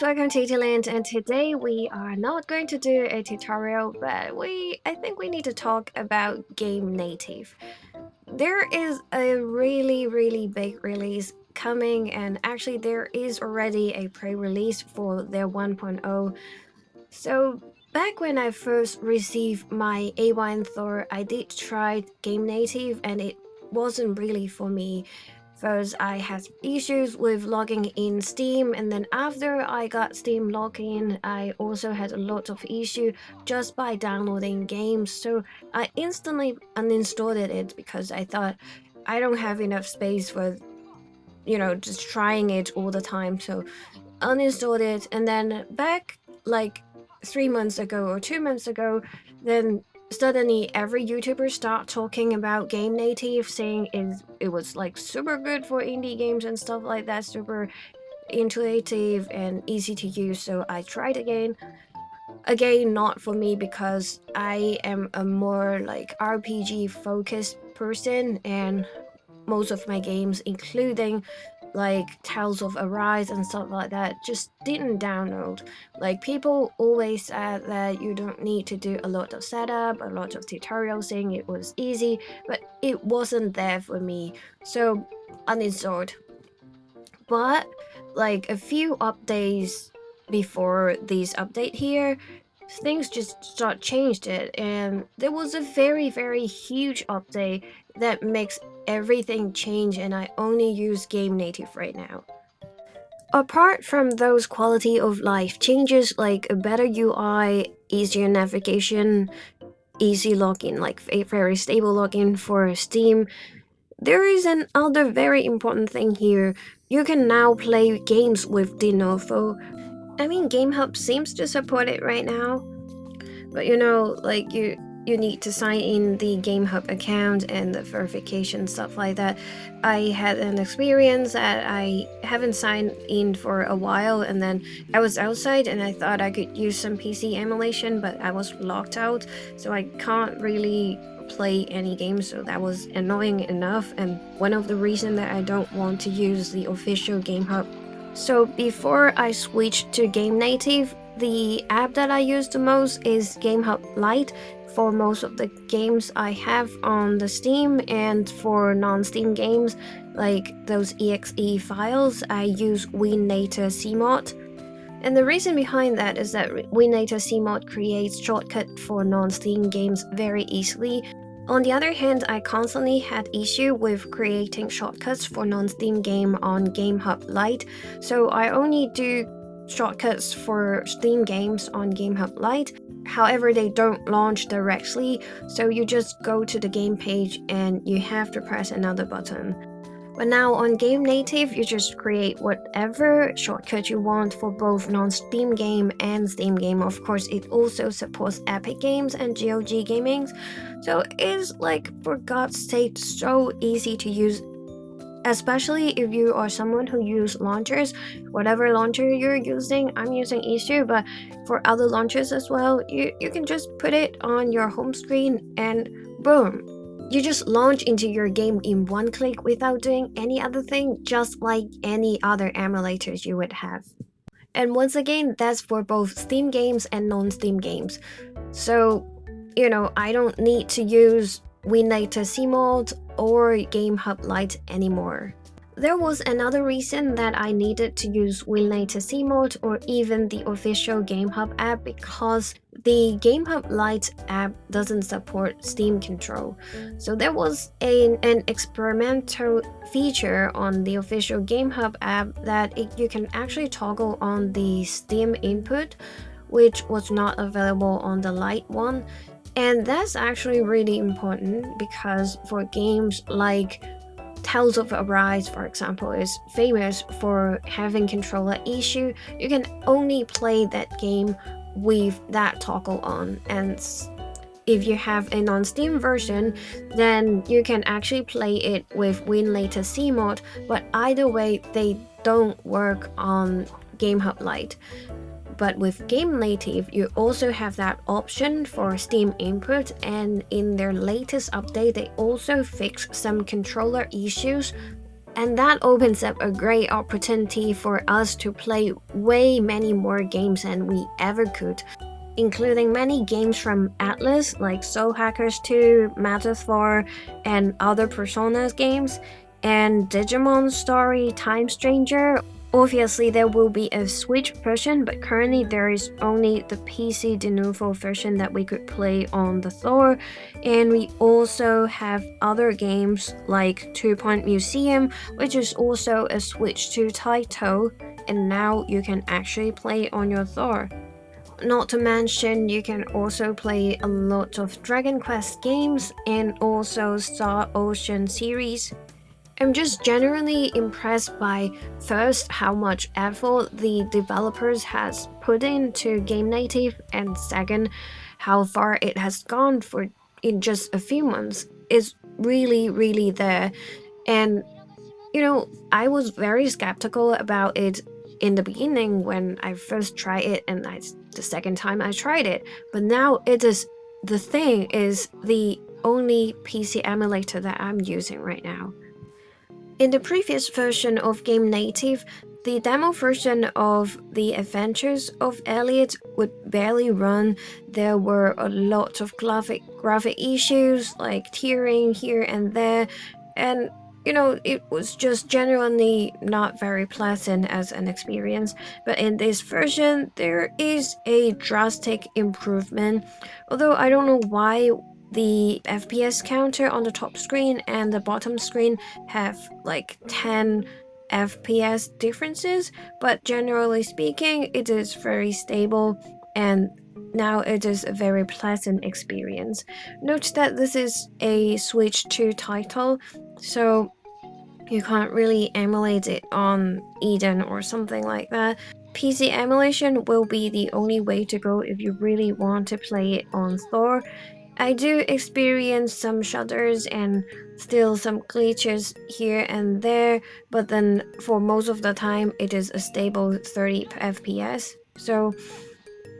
guys, welcome to Land, and today we are not going to do a tutorial, but I think we need to talk about GameNative. There is a really big release coming, and actually there is already a pre-release for their 1.0. So back when I first received my A1 Thor, I did try GameNative and it wasn't really for me. First, I had issues with logging in Steam, and then after I got Steam login, I also had a lot of issue just by downloading games. So I instantly uninstalled it because I thought I don't have enough space for just trying it all the time. So uninstalled it, and then back like 3 months ago or 2 months ago, then suddenly every YouTuber start talking about GameNative, saying it was like super good for indie games and stuff like that, super intuitive and easy to use. So I tried again, not for me because I am a more like RPG focused person, and most of my games, including like Tales of Arise and stuff like that, just didn't download. Like, people always said that you don't need to do a lot of setup, a lot of tutorials, saying it was easy, but it wasn't there for me. So uninstalled. But like a few updates before this update here, things just start changed it, and there was a very huge update that makes everything change, and I only use GameNative right now. Apart from those quality of life changes like a better UI, easier navigation, easy login, like a very stable login for Steam, there is another very important thing here. You can now play games with de novo. I mean, GameHub seems to support it right now, but like you need to sign in the GameHub account and the verification stuff like that. I had an experience that I haven't signed in for a while, and then I was outside and I thought I could use some PC emulation, but I was locked out, so I can't really play any games. So that was annoying enough, and one of the reasons that I don't want to use the official GameHub. So before I switched to GameNative, the app that I use the most is GameHub Lite for most of the games I have on the Steam, and for non-Steam games like those exe files, I use WinNator CMod. And the reason behind that is that WinNator CMod creates shortcut for non-Steam games very easily. On the other hand, I constantly had issue with creating shortcuts for non-Steam game on GameHub Lite, so I only do shortcuts for Steam games on GameHub Lite. However, they don't launch directly, so you just go to the game page and you have to press another button. But now on GameNative, you just create whatever shortcut you want for both non-Steam game and Steam game. Of course, it also supports Epic Games and GOG Gaming, so it's like, for God's sake, so easy to use. Especially if you are someone who uses launchers, whatever launcher you're using. I'm using Issue, but for other launchers as well, you can just put it on your home screen and boom, you just launch into your game in one click without doing any other thing, just like any other emulators you would have. And once again, that's for both Steam games and non-Steam games. So, I don't need to use WinNator CMod or GameHub Lite anymore. There was another reason that I needed to use WinNator CMod or even the official GameHub app, because the GameHub Lite app doesn't support Steam control. So there was an experimental feature on the official GameHub app that you can actually toggle on the Steam input, which was not available on the Lite one. And that's actually really important because for games like Tales of Arise, for example, is famous for having controller issue. You can only play that game with that toggle on, and if you have a non-Steam version, then you can actually play it with WinNator CMod, but either way, they don't work on GameHub Lite. But with GameNative, you also have that option for Steam input, and in their latest update, they also fixed some controller issues And that opens up a great opportunity for us to play way many more games than we ever could, including many games from Atlas like Soul Hackers 2, Thor, and other Personas games, and Digimon Story Time Stranger. Obviously, there will be a Switch version, but currently there is only the PC de novo version that we could play on the Thor. And we also have other games like 2 Point Museum, which is also a Switch 2 title, and now you can actually play on your Thor. Not to mention, you can also play a lot of Dragon Quest games and also Star Ocean series. I'm just generally impressed by first how much effort the developers has put into GameNative, and second how far it has gone for in just a few months. It's really there. And I was very skeptical about it in the beginning when I first tried it, and the second time I tried it. But now it is the thing is the only PC emulator that I'm using right now. In the previous version of GameNative, the demo version of The Adventures of Elliot would barely run. There were a lot of graphic issues like tearing here and there, and it was just genuinely not very pleasant as an experience. But in this version, there is a drastic improvement. Although I don't know why the FPS counter on the top screen and the bottom screen have like 10 FPS differences, but generally speaking, it is very stable, and now it is a very pleasant experience. Note that this is a Switch 2 title, so you can't really emulate it on Eden or something like that. PC emulation will be the only way to go if you really want to play it on Thor. I do experience some shudders and still some glitches here and there, but then for most of the time it is a stable 30 FPS. So,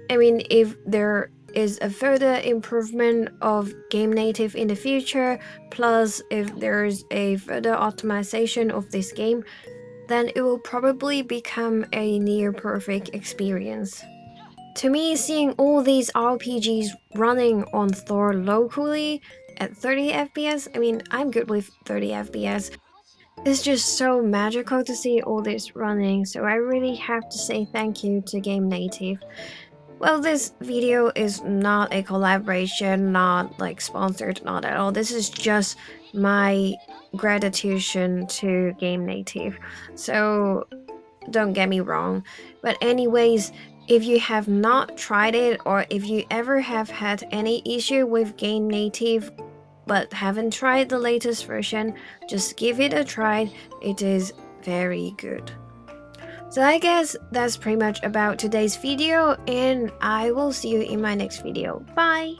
I mean, if there is a further improvement of GameNative in the future, plus if there's a further optimization of this game, then it will probably become a near perfect experience. To me, seeing all these RPGs running on Thor locally at 30 FPS, I mean, I'm good with 30 FPS. It's just so magical to see all this running, so I really have to say thank you to GameNative. Well, this video is not a collaboration, not like sponsored, not at all. This is just my gratitude to GameNative. So don't get me wrong. But anyways, if you have not tried it, or if you ever have had any issue with GameNative but haven't tried the latest version, just give it a try. It is very good. So I guess that's pretty much about today's video, and I will see you in my next video. Bye!